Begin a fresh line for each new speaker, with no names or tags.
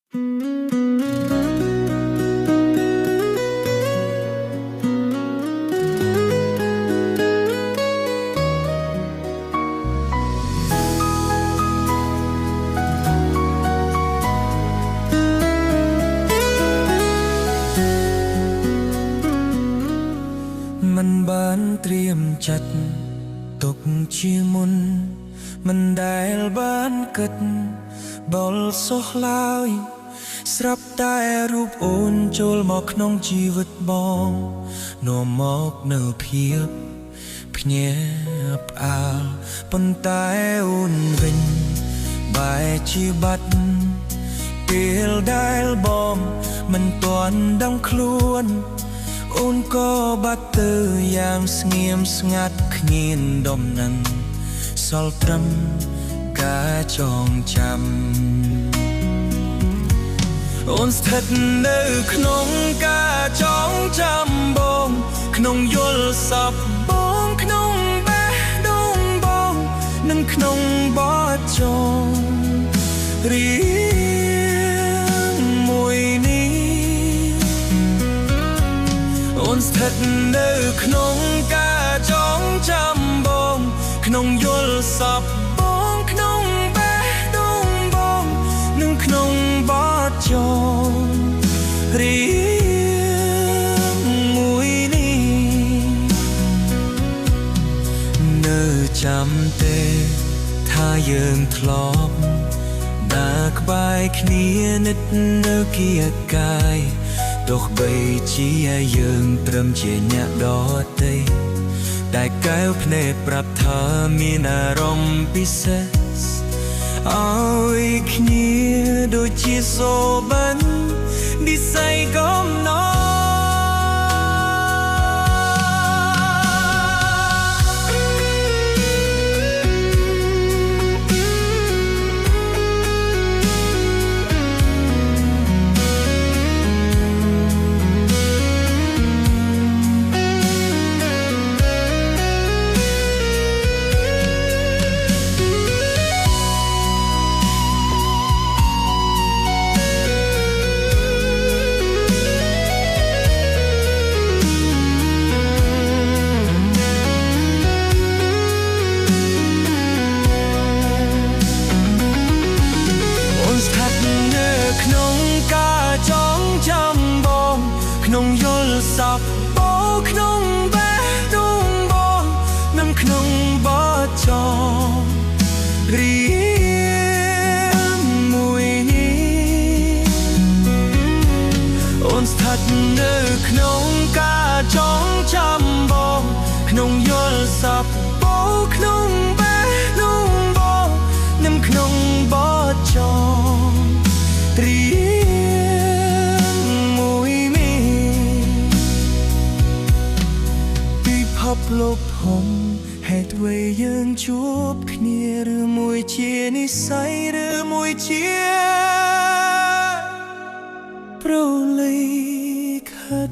มันบานเตรียมจัดตกជាមុនមិនដែលបានគិតបលសោះឡើយស្រាប់តែរូបអូនចូលមកក្នុងជីវិតបងនាំមកនៅភាពភ្ញាក់ផ្អើលប៉ុន្តែអូនវិញបែរជាបាត់ពេលដែលបងមិនទាន់ដឹងខ្លួនអូនក៏បាត់ទៅយ៉ាងស្ងៀមស្ងាត់គ្មានដំណឹងសល់ត្រឹមការចងចាំអូនស្ថិតនៅក្នុងការចងចាំបងក្នុងយល់សប្តិបងក្នុងបេះដូងបងនិងក្នុងបទចងរៀងមួយនេះអូនស្ថិតនៅក្នុងការចងចាំបងក្នុងយល់សប្តិបងក្នុងបេះដូងបងនិងក្នុងបទចងរៀងមួយនេះនៅចាំទេថាយើងធ្លាប់ដើរក្បែរគ្នានិតនៅគៀកកាយទោះបីជាយើងត្រឹមជាអ្នកដទៃតែកែវភ្នែកប្រាប់ថាមានអារម្មណ៍ពិសេសឲ្យគ្នាដូចជាសូបាញ់និស័យកំណត់ក្នុងការចងចាំបងក្នុងយល់សប្តិបងក្នុងបេះដូងបងនិងក្នុងបទចងរៀងមួយនេះអូនស្ថិតនៅក្នុងការចងចាំបងក្នុងយល់សប្តិបងក្នុងបេះដូងបងនិងក្នុងបទចងរៀងមួយនេះពិភពលោកធំហេតុអ្វីយើងជួបគ្នាឬមួយជានិស្ស័យឬមួយជាប្រល័យខិត